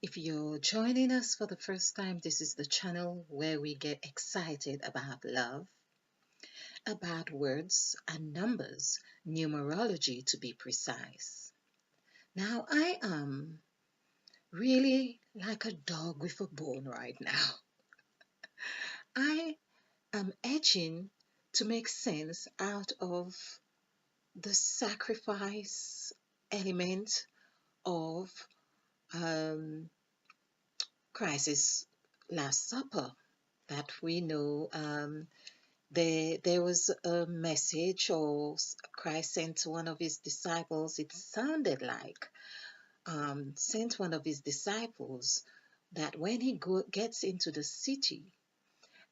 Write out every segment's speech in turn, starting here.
If you're joining us for the first time, this is the channel where we get excited about love, about words and numbers, numerology to be precise. Now, I am really like a dog with a bone right now. I am edging to make sense out of the sacrifice element of um, Christ's Last Supper that we know. There was a message, or Christ sent to one of his disciples. It sounded like sent one of his disciples that when he gets into the city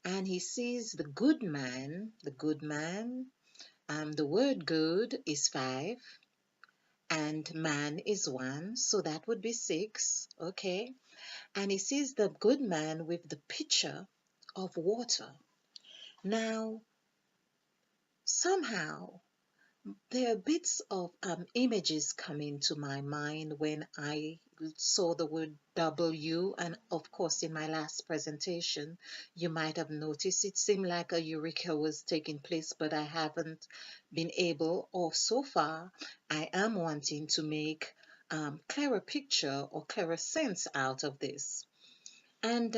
and he sees the good man, the word good is 5 and man is 1, so that would be 6, okay? And he sees the good man with the pitcher of water. Now, somehow, there are bits of images coming to my mind when I saw the word W, and of course, in my last presentation, you might have noticed it seemed like a eureka was taking place, but I haven't been able, or so far, I am wanting to make clearer picture or clearer sense out of this. And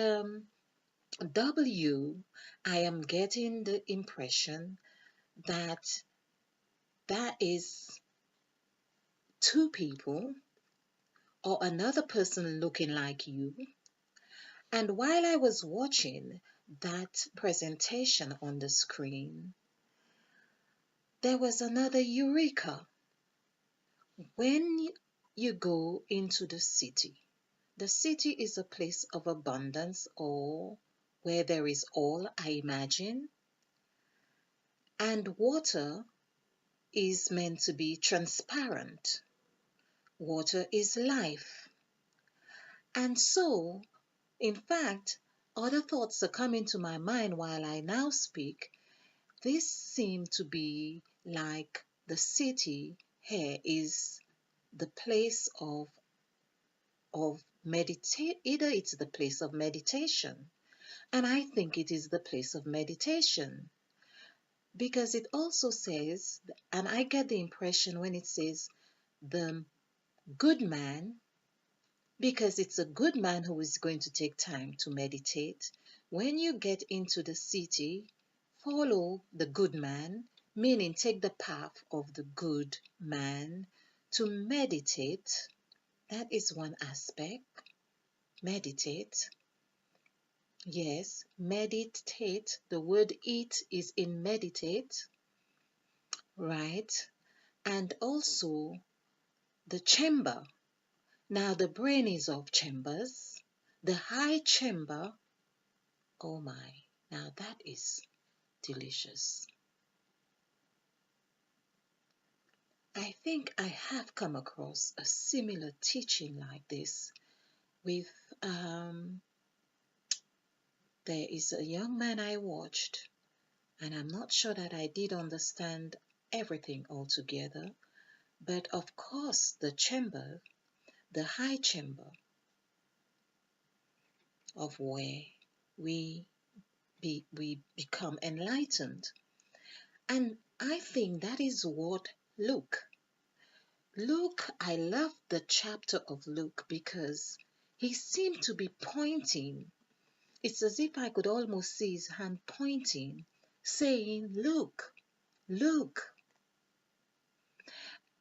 W, I am getting the impression that that is two people or another person looking like you. And while I was watching that presentation on the screen, there was another eureka. When you go into the city is a place of abundance or where there is all, I imagine. And water is meant to be transparent. Water is life. And so, in fact, other thoughts are coming to my mind while I now speak. This seemed to be like the city here is the place of meditate. Either it's the place of meditation, and I think it is the place of meditation because it also says, and I get the impression when it says the good man, because it's a good man who is going to take time to meditate. When you get into the city, follow the good man, meaning take the path of the good man to meditate. That is one aspect. Meditate. Yes, meditate. The word eat is in meditate, right? And also the chamber. Now the brain is of chambers. The high chamber, oh my, now that is delicious. I think I have come across a similar teaching like this with, there is a young man I watched, and I'm not sure that I did understand everything altogether, but of course the chamber, the high chamber of where we become enlightened. And I think that is what Luke, I love the chapter of Luke because he seemed to be pointing. It's as if I could almost see his hand pointing, saying, look, look.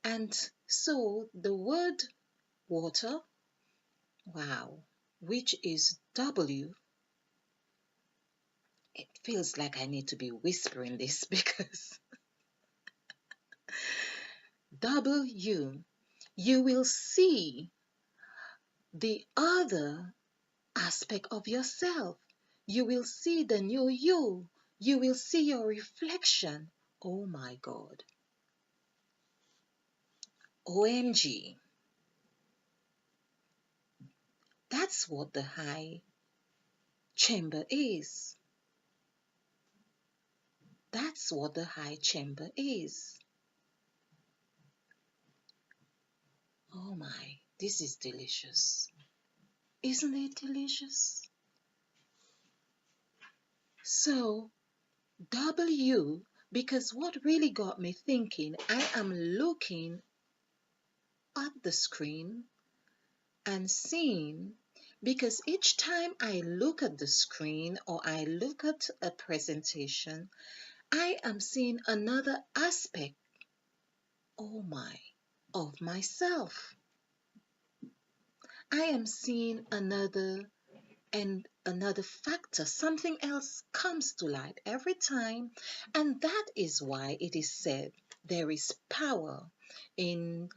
And so the word water, wow, which is W, it feels like I need to be whispering this because W, you will see the other aspect of yourself. You will see the new you. You will see your reflection. Oh my God. OMG. That's what the high chamber is. That's what the high chamber is. Oh my, this is delicious. Isn't it delicious? So, W, because what really got me thinking, I am looking at the screen and seeing, because each time I look at the screen or I look at a presentation, I am seeing another aspect, oh my, of myself. I am seeing another factor, something else comes to light every time, and that is why it is said there is power in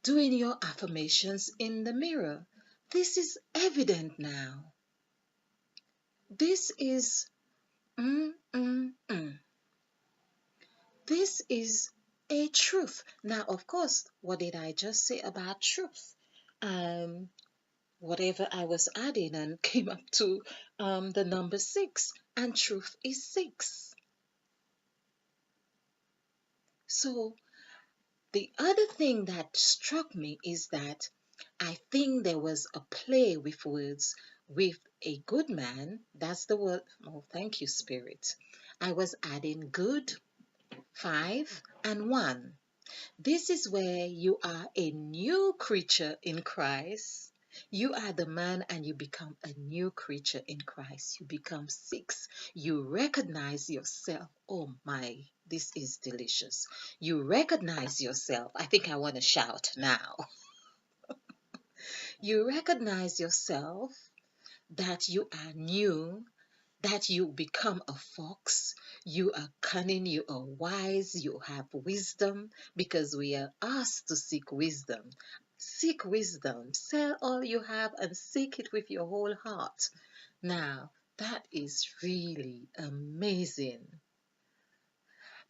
doing your affirmations in the mirror. This is evident now. This is mm, mm, mm. This is a truth. Now, of course, what did I just say about truth? Um, Whatever I was adding and came up to the number 6, and truth is 6. So the other thing that struck me is that I think there was a play with words with a good man. That's the word. Oh, thank you, Spirit. I was adding good, 5, and 1. This is where you are a new creature in Christ. You are the man and you become a new creature in Christ. You become 6. You recognize yourself. Oh my, this is delicious. You recognize yourself. I think I want to shout now. You recognize yourself that you are new, that you become a fox, you are cunning, you are wise, you have wisdom, because we are asked to seek wisdom. Seek wisdom, sell all you have and seek it with your whole heart. Now, that is really amazing.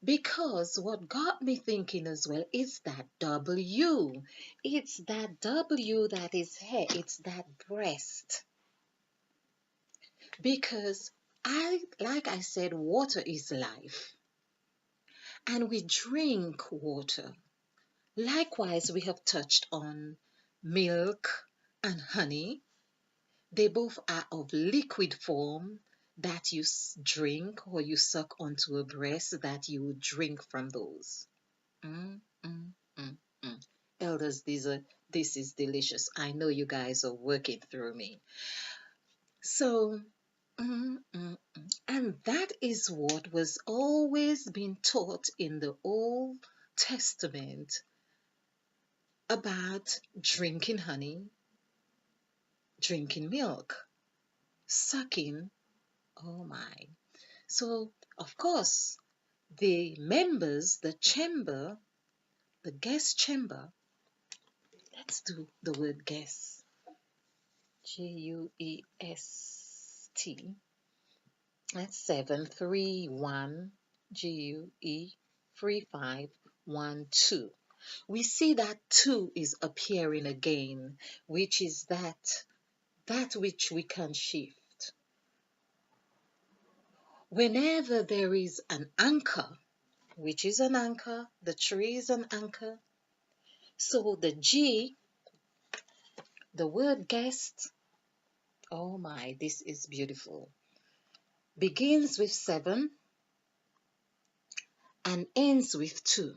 Because what got me thinking as well is that W. It's that W that is here, it's that breast. Because like I said, water is life, and we drink water. Likewise, we have touched on milk and honey. They both are of liquid form that you drink, or you suck onto a breast that you would drink from those. Mm, mm, mm, mm. Elders, this is delicious. I know you guys are working through me. So, mm, mm, mm. And that is what was always been taught in the Old Testament about drinking honey, drinking milk, sucking. Oh my. So, of course, the members, the chamber, the guest chamber, let's do the word guest. Guest. That's 731 GUE3512. We see that 2 is appearing again, which is that which we can shift. Whenever there is an anchor, which is an anchor, the tree is an anchor. So the G, the word guest, oh my, this is beautiful. Begins with 7 and ends with 2.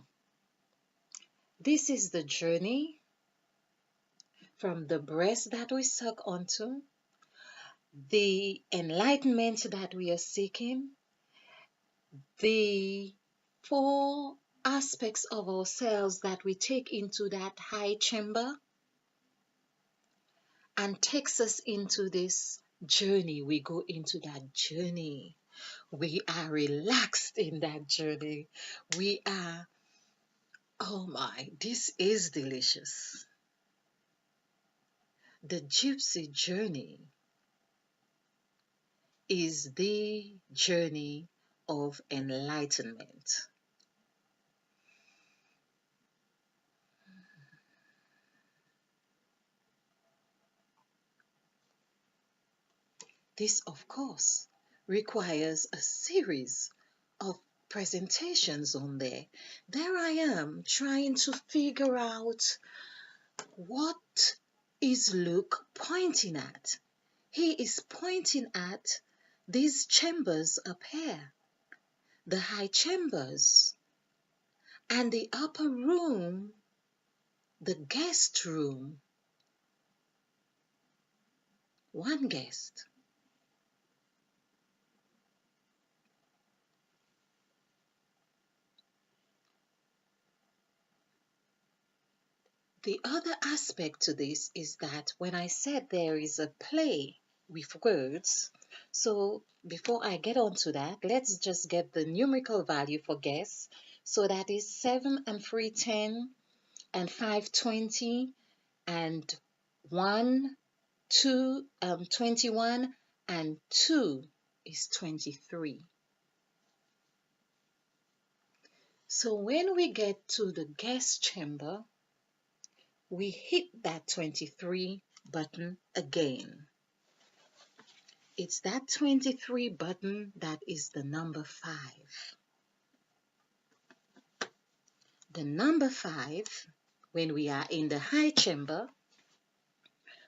This is the journey from the breast that we suck onto, the enlightenment that we are seeking, the 4 aspects of ourselves that we take into that high chamber and takes us into this journey. We go into that journey. We are relaxed in that journey. We are, oh my, this is delicious. The gypsy journey is the journey of enlightenment. This, of course, requires a series of presentations on there. There I am trying to figure out what is Luke pointing at? He is pointing at these chambers up here, the high chambers, and the upper room, the guest room, one guest. The other aspect to this is that when I said there is a play with words, so before I get on to that, let's just get the numerical value for guess. So that is 7 and 310 and 520 and 1, 2, 21 and 2 is 23. So when we get to the guest chamber, we hit that 23 button again. It's that 23 button that is the number 5. The number 5, when we are in the high chamber,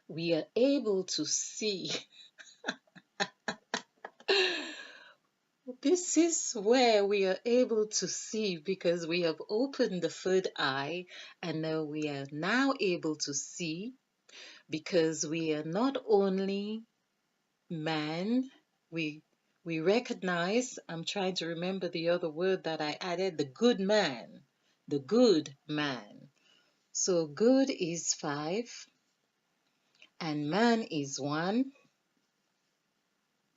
we are able to see. This is where we are able to see because we have opened the third eye, and now we are now able to see because we are not only man, we recognize, I'm trying to remember the other word that I added, the good man, the good man. So good is 5 and man is 1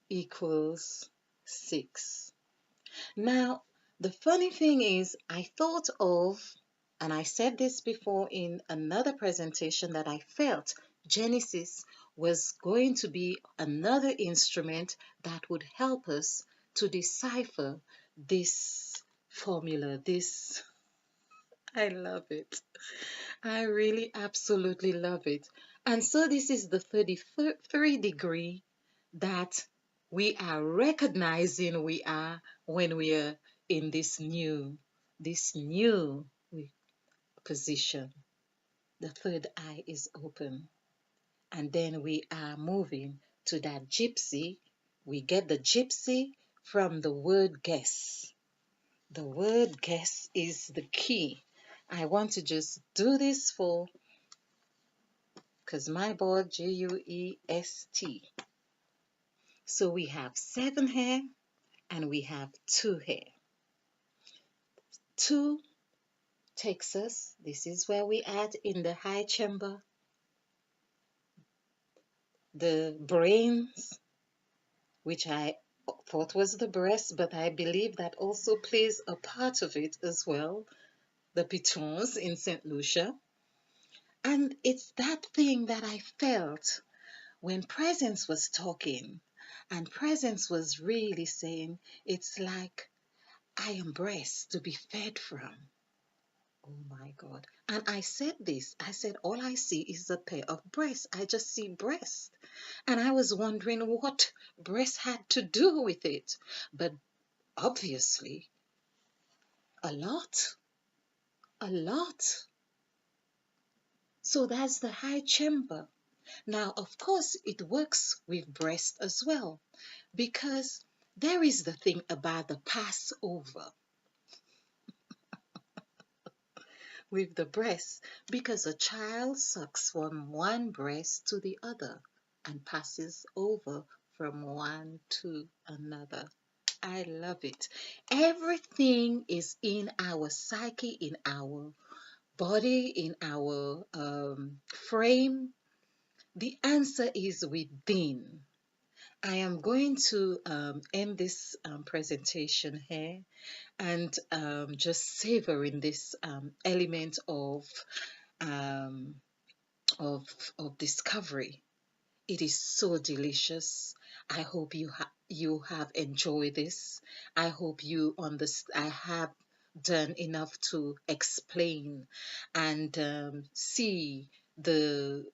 equals 6. Now, the funny thing is, I thought of, and I said this before in another presentation, that I felt Genesis was going to be another instrument that would help us to decipher this formula. This, I love it. I really absolutely love it. And so this is the 33 degree that we are recognizing we are when we are in this new position. The third eye is open. And then we are moving to that gypsy. We get the gypsy from the word guess. The word guess is the key. I want to just do this for, because my board, G-U-E-S-T. So we have 7 here and we have 2 here. 2 takes us, this is where we add in the high chamber, the brains, which I thought was the breast, but I believe that also plays a part of it as well, the pitons in St. Lucia. And it's that thing that I felt when Presence was talking, and Presence was really saying, it's like I am breast to be fed from. Oh my God. And I said this, I said, all I see is a pair of breasts. I just see breast. And I was wondering what breast had to do with it. But obviously, a lot, a lot. So that's the high chamber. Now, of course, it works with breast as well, because there is the thing about the Passover with the breast, because a child sucks from one breast to the other and passes over from one to another. I love it. Everything is in our psyche, in our body, in our frame. The answer is within. I am going to end this presentation here and just savoring this element um, of of discovery. It is so delicious. I hope you have enjoyed this. I hope you understand. I have done enough to explain and see the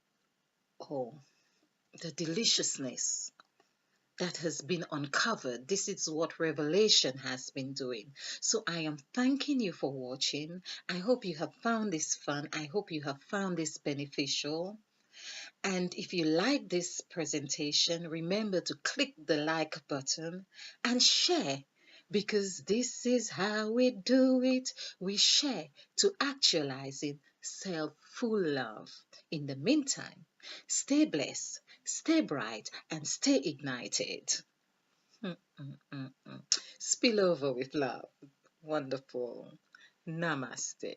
oh the deliciousness that has been uncovered. This is what Revelation has been doing. So I am thanking you for watching. I hope you have found this fun. I hope you have found this beneficial. And if you like this presentation, remember to click the like button and share, because this is how we do it. We share to actualizing self-full love. In the meantime, stay blessed, stay bright, and stay ignited. Spill over with love. Wonderful. Namaste.